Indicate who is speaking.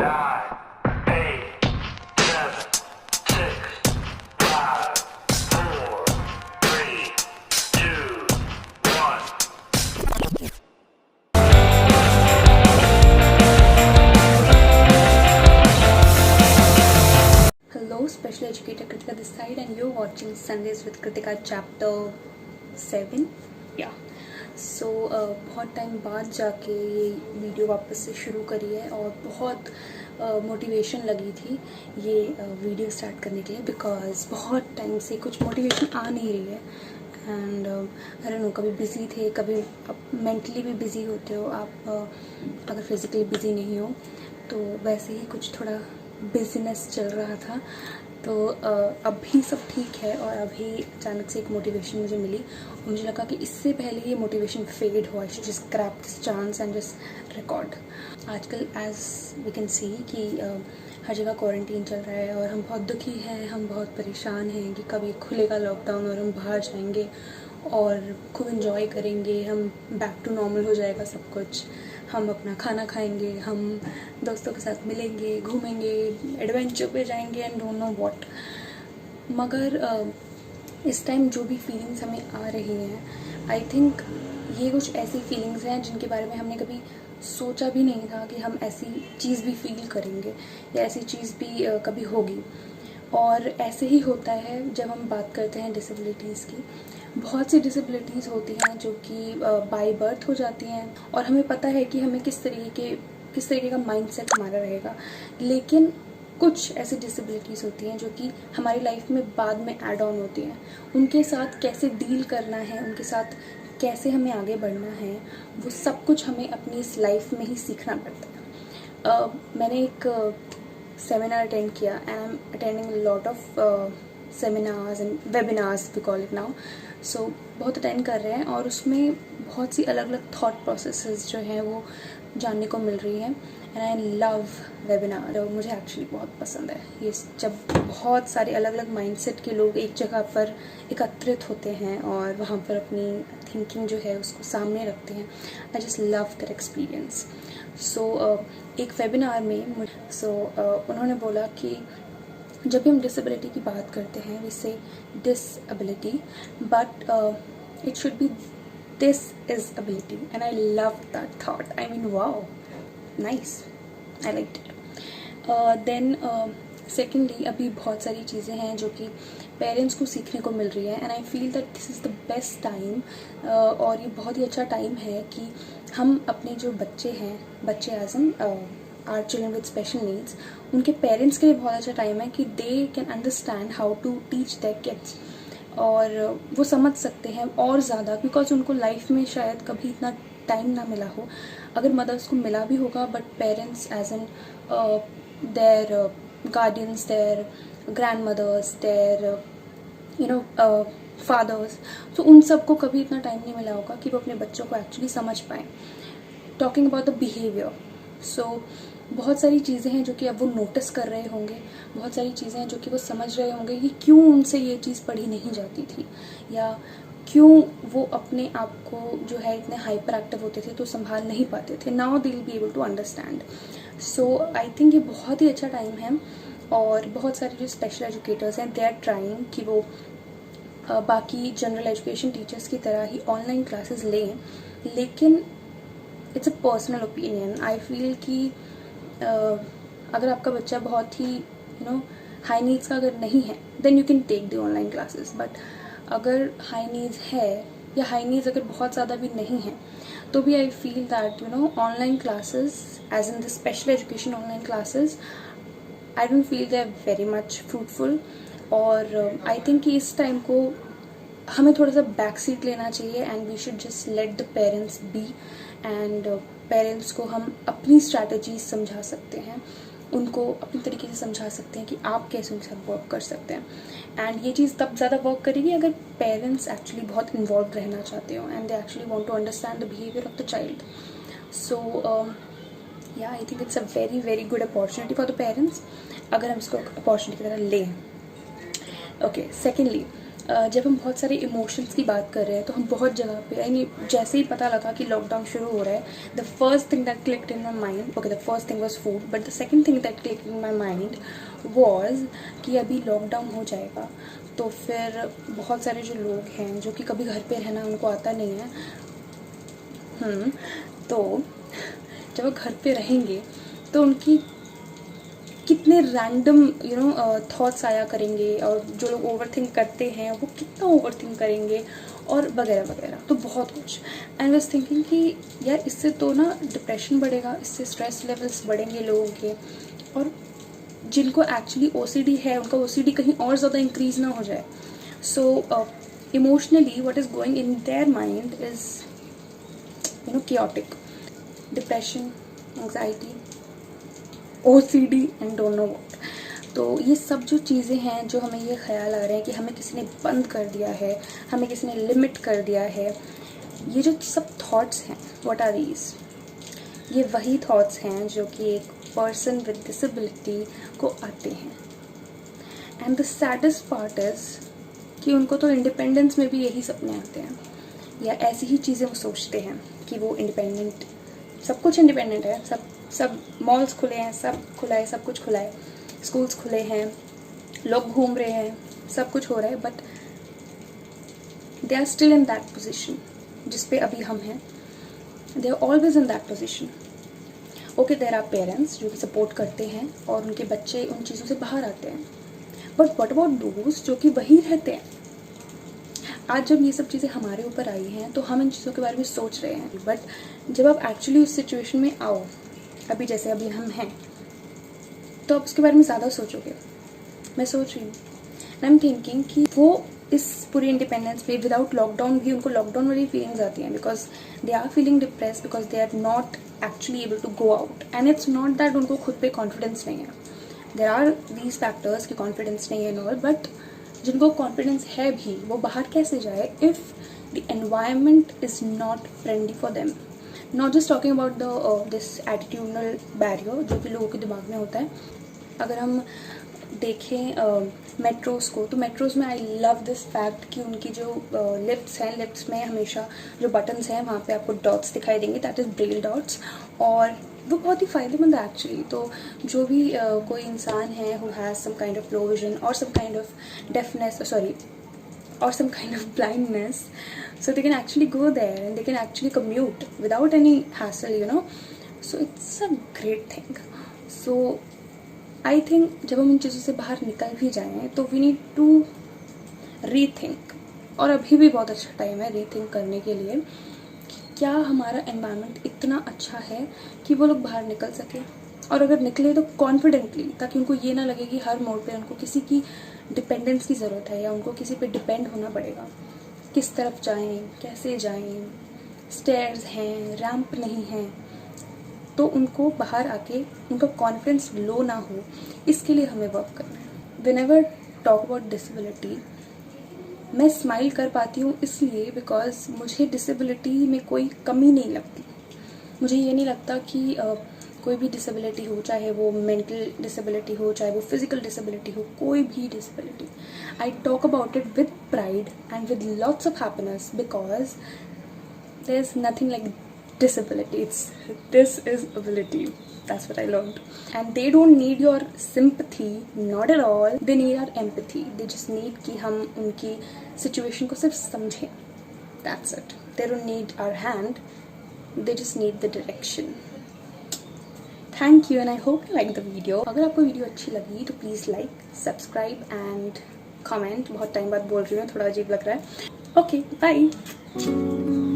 Speaker 1: Hello, special educator Kritika this side, and you're watching Sundays with Kritika chapter 7. Yeah. So बहुत time बाद जाके ये video वापस से शुरू करी है और बहुत मोटिवेशन लगी थी ये वीडियो स्टार्ट करने के लिए, बिकॉज बहुत टाइम से कुछ मोटिवेशन आ नहीं रही है. एंड आई डोंट नो, कभी बिज़ी थे, कभी आप मेंटली भी बिज़ी होते हो. आप अगर फिज़िकली बिज़ी नहीं हो तो वैसे ही कुछ थोड़ा बिजनेस चल रहा था. तो अभी सब ठीक है और अभी अचानक से एक मोटिवेशन मुझे मिली और मुझे लगा कि इससे पहले ये मोटिवेशन फेड हो, I should just grab this chance and just record. आजकल एज वी कैन सी कि हर जगह क्वारंटीन चल रहा है और हम बहुत दुखी हैं, हम बहुत परेशान हैं कि कभी खुलेगा लॉकडाउन और हम बाहर जाएंगे और खूब इन्जॉय करेंगे, हम बैक टू नॉर्मल हो जाएगा सब कुछ, हम अपना खाना खाएंगे, हम दोस्तों के साथ मिलेंगे, घूमेंगे, एडवेंचर पे जाएंगे एंड डोंट नो व्हाट. मगर इस टाइम जो भी फीलिंग्स हमें आ रही हैं, आई थिंक ये कुछ ऐसी फीलिंग्स हैं जिनके बारे में हमने कभी सोचा भी नहीं था कि हम ऐसी चीज़ भी फील करेंगे या ऐसी चीज़ भी कभी होगी. और ऐसे ही होता है जब हम बात करते हैं डिसेबिलिटीज़ की. बहुत सी डिसेबिलिटीज़ होती हैं जो कि बाय बर्थ हो जाती हैं और हमें पता है कि हमें किस तरीके का माइंडसेट हमारा रहेगा. लेकिन कुछ ऐसी डिसेबिलिटीज़ होती हैं जो कि हमारी लाइफ में बाद में ऐड ऑन होती हैं. उनके साथ कैसे डील करना है, उनके साथ कैसे हमें आगे बढ़ना है, वो सब कुछ हमें अपनी इस लाइफ में ही सीखना पड़ता है. मैंने एक सेमिनार अटेंड किया and I am attending lot of seminars and webinars we call it now. So बहुत अटेंड कर रहे हैं और उसमें बहुत सी अलग अलग थॉट प्रोसेसेस जो हैं वो जानने को मिल रही हैं. एंड आई लव वेबिनार, और मुझे एक्चुअली बहुत पसंद है ये, जब बहुत सारे अलग अलग माइंडसेट के लोग एक जगह पर एकत्रित होते हैं और वहाँ पर अपनी थिंकिंग जो है उसको सामने रखते हैं. I just love that experience. So एक वेबिनार में उन्होंने बोला कि जब भी हम डिसेबिलिटी की बात करते हैं we say disability, but it should be this is ability. And I love that thought. I mean wow, nice, I like it. Then secondly, अभी बहुत सारी चीज़ें हैं जो कि पेरेंट्स को सीखने को मिल रही है and I feel that this is the best time. और ये बहुत ही अच्छा टाइम है कि हम अपने जो बच्चे हैं, बच्चे as in are children with special needs, उनके पेरेंट्स के लिए बहुत अच्छा टाइम है कि they can understand how to teach their kids. और वो समझ सकते हैं और ज़्यादा, बिकॉज उनको लाइफ में शायद कभी इतना टाइम ना मिला हो. अगर मदर्स को मिला भी होगा, but parents as in their guardians, their grandmothers, their fathers, तो उन सबको कभी इतना टाइम नहीं मिला होगा कि वो अपने बच्चों को एक्चुअली समझ पाएँ. टॉकिंग अबाउट द बिहेवियर, सो बहुत सारी चीज़ें हैं जो कि अब वो नोटिस कर रहे होंगे, बहुत सारी चीज़ें हैं जो कि वो समझ रहे होंगे कि क्यों उनसे ये चीज़ पढ़ी नहीं जाती थी, या क्यों वो अपने आप को जो है इतने हाइपर एक्टिव होते थे तो संभाल नहीं पाते थे. Now they will be able to understand. So I think ये बहुत ही अच्छा टाइम है. और बहुत सारे जो स्पेशल एजुकेटर्स हैं दे आर ट्राइंग कि वो बाकी जनरल एजुकेशन टीचर्स की तरह ही ऑनलाइन क्लासेस लें. लेकिन it's a personal opinion. I feel कि अगर आपका बच्चा बहुत ही हाई नीड्स का अगर नहीं है then you can take the online classes. But अगर हाई नीड्स है या हाई नीड्स अगर बहुत ज़्यादा भी नहीं है तो भी I feel that online classes as in the special education online classes, I don't feel they are very much fruitful. और आई थिंक कि इस टाइम को हमें थोड़ा सा बैक सीट लेना चाहिए and we should just let the parents be. And parents को हम अपनी स्ट्रैटेजीज समझा सकते हैं, उनको अपनी तरीके से समझा सकते हैं कि आप कैसे उनके साथ वर्क कर सकते हैं. एंड ये चीज़ तब ज़्यादा वर्क करेगी अगर पेरेंट्स एक्चुअली बहुत इन्वॉल्व रहना चाहते हो and they actually want to understand the behaviour of the child. So या I think it's a very very good opportunity for the parents अगर हम इसको अपॉर्चुनिटी की तरह लें. ओके, सेकेंडली जब हम बहुत सारे इमोशंस की बात कर रहे हैं तो हम बहुत जगह पे, यानी जैसे ही पता लगा कि लॉकडाउन शुरू हो रहा है, the first thing that clicked in my mind, okay the first thing was food, but the second thing that clicked in my mind was कि अभी लॉकडाउन हो जाएगा तो फिर बहुत सारे जो लोग हैं जो कि कभी घर पे रहना उनको आता नहीं है, तो जब वो घर पे रहेंगे तो उनकी कितने रैंडम थॉट्स आया करेंगे, और जो लोग ओवरथिंक करते हैं वो कितना ओवरथिंक करेंगे और वगैरह वगैरह, तो बहुत कुछ। एंड वाज थिंकिंग कि यार इससे तो ना डिप्रेशन बढ़ेगा, इससे स्ट्रेस लेवल्स बढ़ेंगे लोगों के, और जिनको एक्चुअली ओसीडी है उनका ओसीडी कहीं और ज़्यादा इंक्रीज ना हो जाए। So emotionally what is going in their mind is chaotic, depression, anxiety, OCD and don't know what. तो ये सब जो चीज़ें हैं जो हमें ये ख्याल आ रहे हैं कि हमें किसी ने बंद कर दिया है, हमें किसी ने लिमिट कर दिया है, ये जो सब थॉट्स हैं, व्हाट आर दीज? ये वही थॉट्स हैं जो कि एक पर्सन विद डिसेबिलिटी को आते हैं। And the saddest part is कि उनको तो इंडिपेंडेंस में भी यही सपने आते हैं, या ऐसी ही चीज़ें वो सोचते हैं कि वो इंडिपेंडेंट, सब कुछ इंडिपेंडेंट है, सब मॉल्स खुले हैं, सब खुला है, सब कुछ खुला है, स्कूल्स खुले हैं, लोग घूम रहे हैं, सब कुछ हो रहा है, but they are still in that position जिस पे अभी हम हैं। They are always in that position. Okay, there are parents जो कि सपोर्ट करते हैं और उनके बच्चे उन चीज़ों से बाहर आते हैं, बट व्हाट अबाउट दोस्त जो कि वहीं रहते हैं? आज जब ये सब चीज़ें हमारे ऊपर आई हैं तो हम इन चीज़ों के बारे में सोच रहे हैं, बट जब आप एक्चुअली उस सिचुएशन में आओ, अभी जैसे अभी हम हैं, तो आप उसके बारे में ज़्यादा सोचोगे। मैं सोच रही हूँ, आई एम थिंकिंग कि वो इस पूरी इंडिपेंडेंस पे विदाउट लॉकडाउन भी उनको लॉकडाउन वाली फीलिंग्स आती हैं, because they are feeling depress, because they are not actually able to go out. And it's not that उनको खुद पे कॉन्फिडेंस नहीं है, देर आर दीज फैक्टर्स कि कॉन्फिडेंस नहीं है एंड ऑल, बट जिनको कॉन्फिडेंस है भी वो बाहर कैसे जाए if the environment is not friendly for them. Not just talking about the this attitudinal barrier जो कि लोगों के दिमाग में होता है। अगर हम देखें मेट्रोज़ को, तो मेट्रोज़ में आई लव दिस फैक्ट कि उनकी जो लिफ्ट्स हैं, लिफ्ट्स में हमेशा जो बटन्स हैं वहाँ पे आपको डॉट्स दिखाई देंगे, दैट इज़ ब्रेल डॉट्स, और वो बहुत ही फ़ायदेमंद है एक्चुअली। तो जो भी कोई इंसान है who has some kind of low vision और some kind of deafness, or some kind of blindness, so they can actually go there and they can actually commute without any hassle, so it's a great thing. So I think जब हम इन चीज़ों से बाहर निकल भी जाएं तो we need to rethink, और अभी भी बहुत अच्छा टाइम है रीथिंक करने के लिए कि क्या हमारा एनवायरनमेंट इतना अच्छा है कि वो लोग बाहर निकल सके, और अगर निकले तो कॉन्फिडेंटली, ताकि उनको ये ना लगे कि हर मोड़ पे उनको किसी की डिपेंडेंस की ज़रूरत है या उनको किसी पे डिपेंड होना पड़ेगा। किस तरफ जाएं, कैसे जाएं, स्टेयर्स हैं, रैंप नहीं हैं, तो उनको बाहर आके उनका कॉन्फिडेंस लो ना हो, इसके लिए हमें वर्क करना है। व्हेनेवर टॉक अबाउट डिसेबिलिटी, मैं स्माइल कर पाती हूँ इसलिए बिकॉज मुझे डिसेबिलिटी में कोई कमी नहीं लगती। मुझे ये नहीं लगता कि कोई भी डिसेबिलिटी हो, चाहे वो मेंटल डिसेबिलिटी हो, चाहे वो फिजिकल डिसेबिलिटी हो, कोई भी disability, I talk about it with pride and with lots of happiness, because there is nothing like disability. This is ability. That's what I learned. And they don't need your sympathy, not at all. They need our empathy. They just need कि हम उनकी situation को सिर्फ समझें. That's it. They don't need our hand. They just need the direction. Thank you and I hope you like the video. अगर आपको video अच्छी लगी तो please like, subscribe and comment. बहुत टाइम बाद बोल रही हूँ, थोड़ा अजीब लग रहा है. Okay, bye.